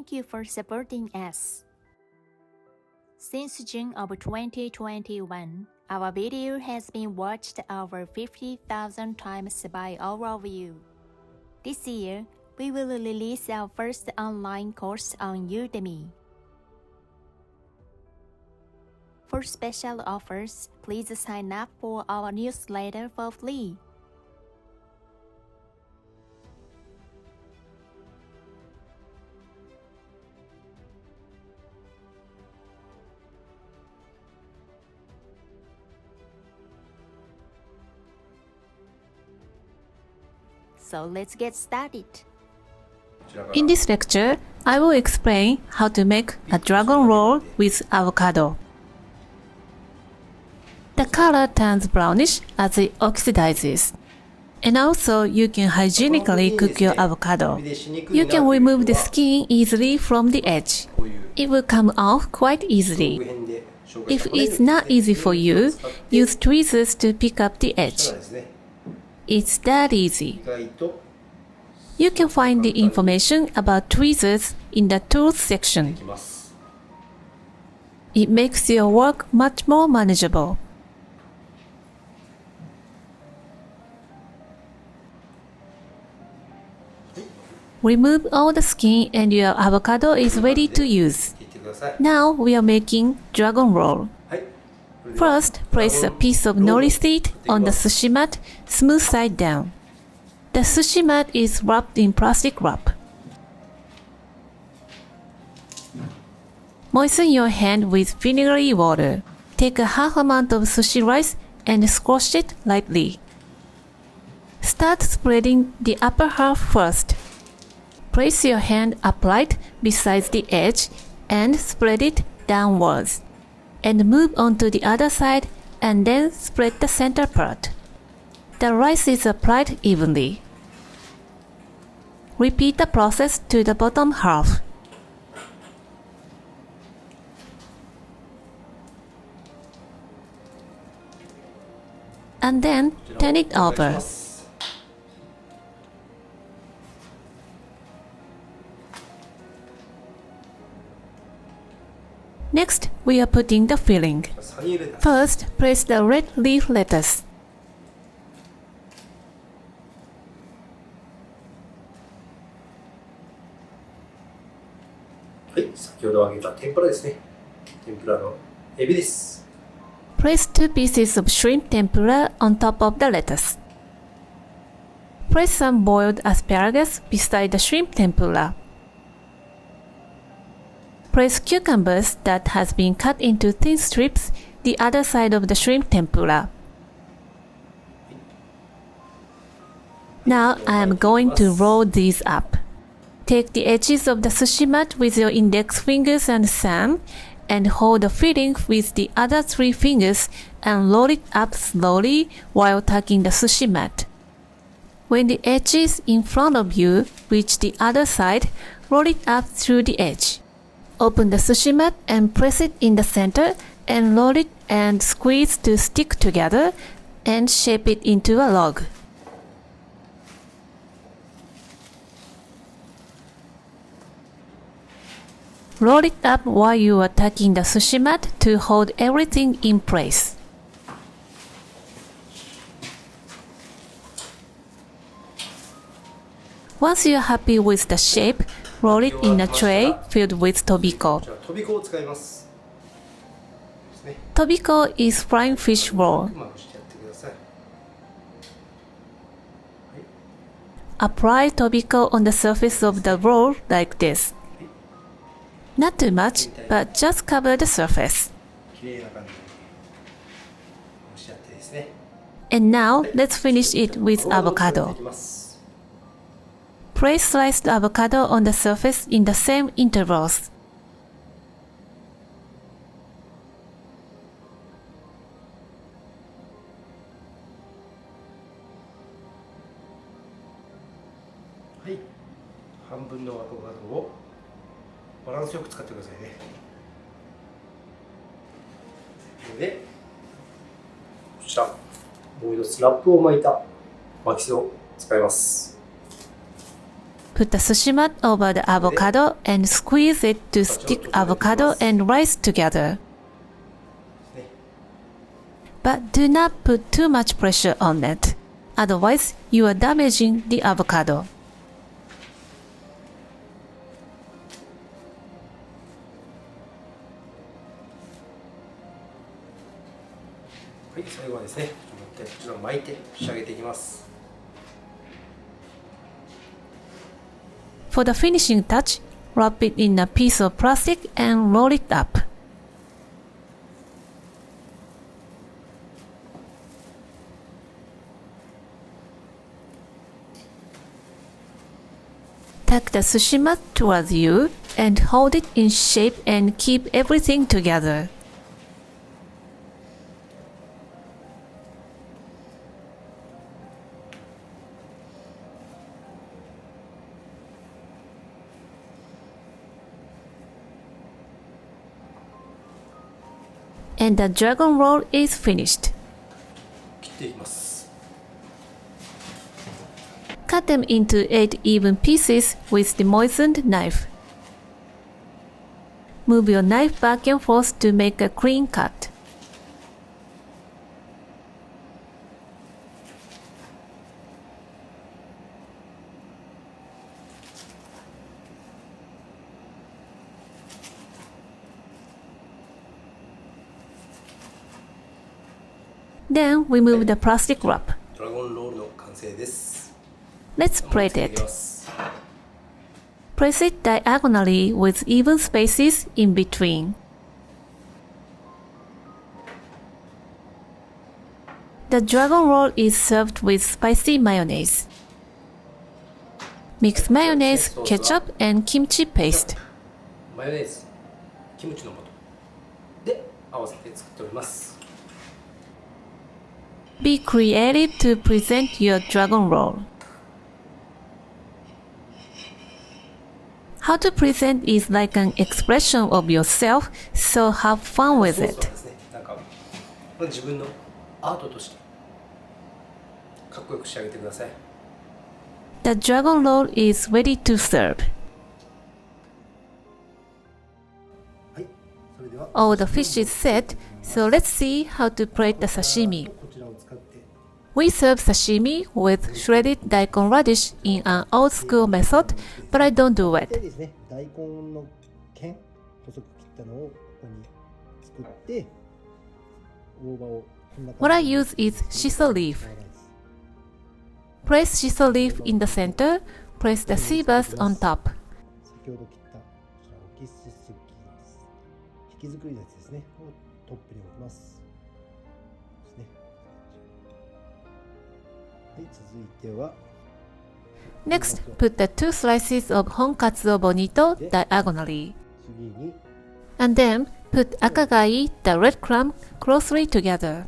Thank you for supporting us. Since June of 2021, our video has been watched over 50,000 times by all of you. This year, we will release our first online course on Udemy. For special offers, please sign up for our newsletter for free. So let's get started. In this lecture, I will explain how to make a dragon roll with avocado. The color turns brownish as it oxidizes. And also, you can hygienically cook your avocado. You can remove the skin easily from the edge. It will come off quite easily. If it's not easy for you, use tweezers to pick up the edge. It's that easy. You can find the information about tweezers in the tools section. It makes your work much more manageable. Remove all the skin and your avocado is ready to use. Now we are making dragon roll. First, place a piece of nori seed on the sushi mat, smooth side down. The sushi mat is wrapped in plastic wrap. Moisten your hand with vinegary water. Take a half amount of sushi rice and squash it lightly. Start spreading the upper half first. Place your hand upright beside the edge and spread it downwards. And move on to the other side and then spread the center part. The rice is applied evenly. Repeat the process to the bottom half. And then turn it over. Next, we are putting the filling. First, place the red leaf lettuce. Place 2 pieces of shrimp tempura on top of the lettuce. Place some boiled asparagus beside the shrimp tempura. Place cucumbers that has been cut into thin strips the other side of the shrimp tempura. Now I am going to roll these up. Take the edges of the sushi mat with your index fingers and thumb and hold the filling with the other 3 fingers and roll it up slowly while tucking the sushi mat. When the edges in front of you reach the other side, roll it up through the edge. Open the sushi mat and press it in the center and roll it and squeeze to stick together and shape it into a log. Roll it up while you are tucking the sushi mat to hold everything in place. Once you are happy with the shape, roll it in a tray filled with tobiko. Tobiko is frying fish roll. Apply tobiko on the surface of the roll like this. Not too much, but just cover the surface. And now, let's finish it with avocado. Place sliced avocado on the surface in the same intervals. put the sushi mat over the avocado and squeeze it to stick avocado and rice together. But do not put too much pressure on it, otherwise you are damaging the avocado. For the finishing touch, wrap it in a piece of plastic and roll it up. Tuck the sushi mat towards you and hold it in shape and keep everything together. And the dragon roll is finished. Cut them into 8 even pieces with the moistened knife. Move your knife back and forth to make a clean cut. Then remove the plastic wrap. Let's plate it. Place it diagonally with even spaces in between. The dragon roll is served with spicy mayonnaise. Mix mayonnaise, ketchup, and kimchi paste. Be creative to present your dragon roll. How to present is like an expression of yourself, so have fun with it. The dragon roll is ready to serve. All the fish is set, so let's see how to plate the sashimi. We serve sashimi with shredded daikon radish in an old school method, but I don't do it. What I use is shiso leaf. Place shiso leaf in the center, place the sea bass on top. Next, put the 2 slices of honkatsu bonito diagonally. And then put akagai, the red crumb, closely together.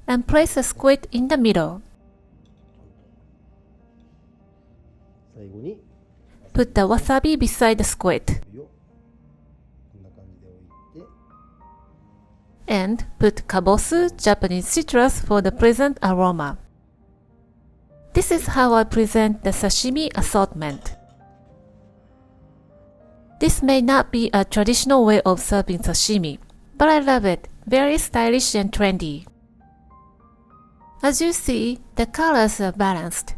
And place a squid in the middle. Put the wasabi beside the squid. And put kabosu, Japanese citrus, for the pleasant aroma. This is how I present the sashimi assortment. This may not be a traditional way of serving sashimi, but I love it, very stylish and trendy. As you see, the colors are balanced,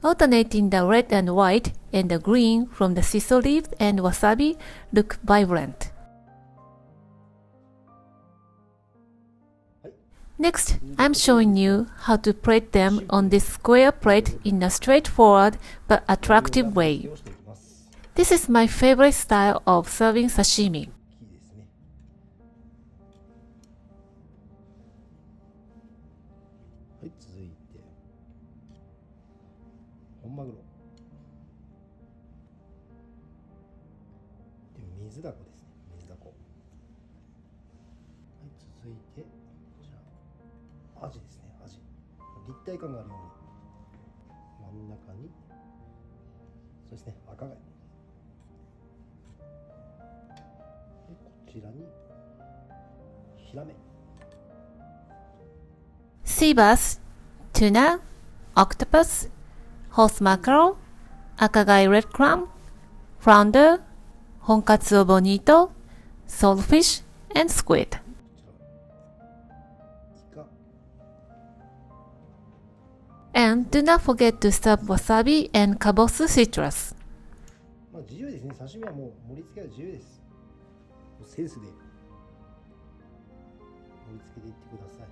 alternating the red and white and the green from the shiso leaf and wasabi look vibrant. Next, I'm showing you how to plate them on this square plate in a straightforward but attractive way. This is my favorite style of serving sashimi. Sea bass, tuna, octopus, horse mackerel, akagai red clam, flounder, honkatsuo bonito, saltfish, and squid. And do not forget to serve wasabi and kabosu citrus. 自由ですね。刺身はもう盛り付けは自由です。センスで盛り付けていってください。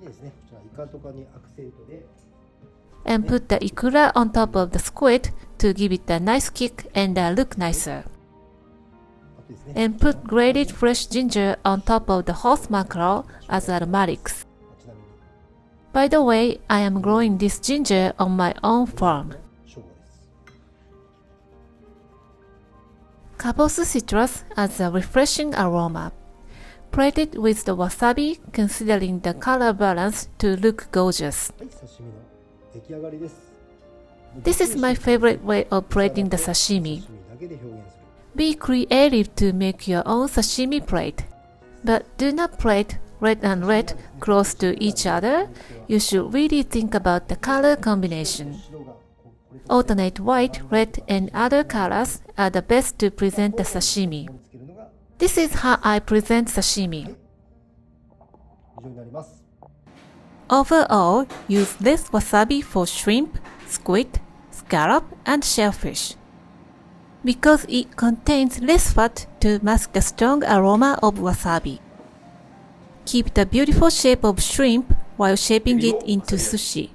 でですね、こちらイカとかにアクセントで And put the ikura on top of the squid to give it a nice kick and look nicer. And put grated fresh ginger on top of the horse mackerel as aromatics. By the way, I am growing this ginger on my own farm. Kabosu citrus adds a refreshing aroma. Plate it with the wasabi, considering the color balance to look gorgeous. This is my favorite way of plating the sashimi. Be creative to make your own sashimi plate. But do not plate red and red close to each other. You should really think about the color combination. Alternate white, red, and other colors are the best to present the sashimi. This is how I present sashimi. Overall, use less wasabi for shrimp, squid, scallop, and shellfish. Because it contains less fat to mask the strong aroma of wasabi. Keep the beautiful shape of shrimp while shaping it into sushi.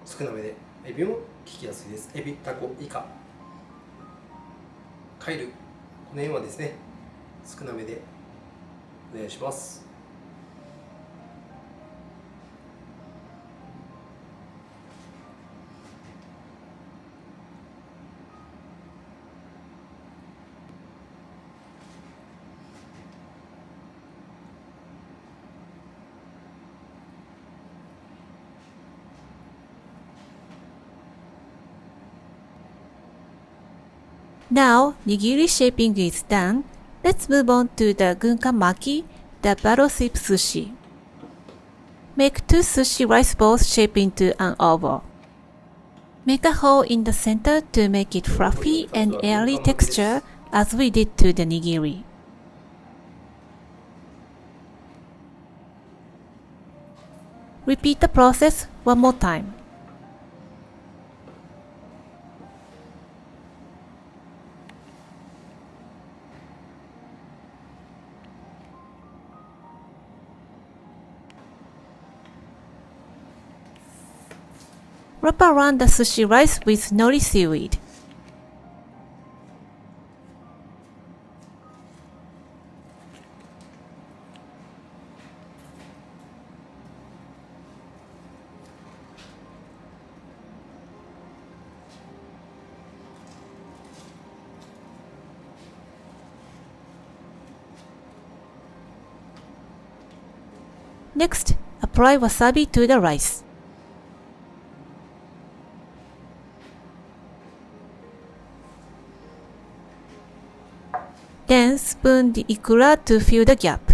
少なめでエビも聞きやすいです。エビ、タコ、イカ、カエル、この辺はですね、少なめでお願いします。Now, nigiri shaping is done. Let's move on to the Gunkan Maki, the battleship sushi. Make 2 sushi rice balls shaped into an oval. Make a hole in the center to make it fluffy and airy texture as we did to the nigiri. Repeat the process one more time. Wrap around the sushi rice with nori seaweed. Next, apply wasabi to the rice. Then spoon the ikura to fill the gap.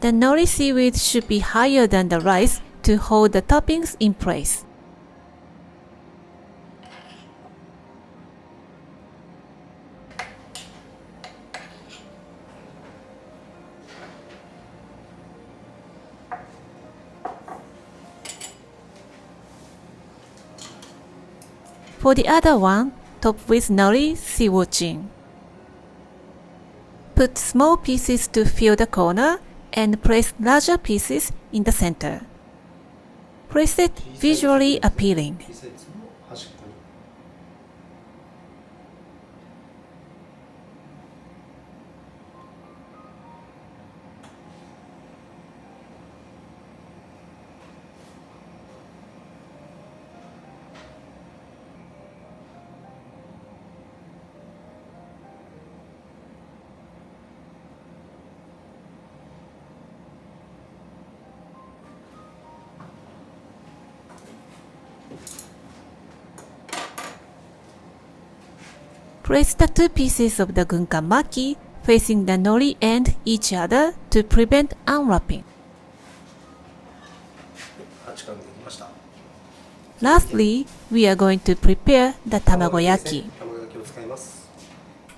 The nori seaweed should be higher than the rice to hold the toppings in place. For the other one, top with nori seaweed. Put small pieces to fill the corner and place larger pieces in the center. Place it visually appealing. Place the 2 pieces of the Gunkan Maki facing the nori and each other to prevent unwrapping. Lastly, we are going to prepare the tamagoyaki. 卵焼きを使います。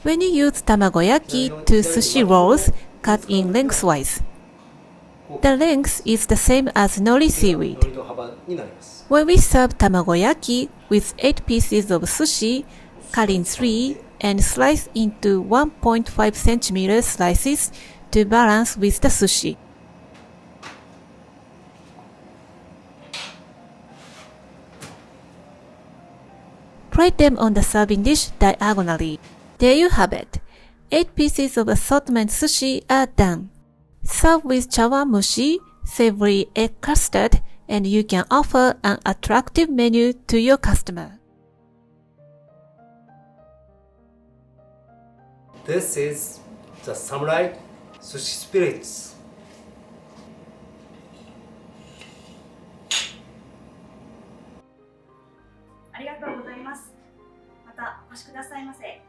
When you use tamagoyaki to sushi rolls, cut in lengthwise. The length is the same as nori 海 seaweed. 苔の幅になります。 When we serve tamagoyaki with 8 pieces of sushi, cut in 3 and slice into 1.5 cm slices to balance with the sushi. Place them on the serving dish diagonally. There you have it. 8 pieces of assortment sushi are done. Serve with chawanmushi, savory egg custard, and you can offer an attractive menu to your customer. This is the samurai sushi spirits. ありがとうございます。またお越しくださいませ。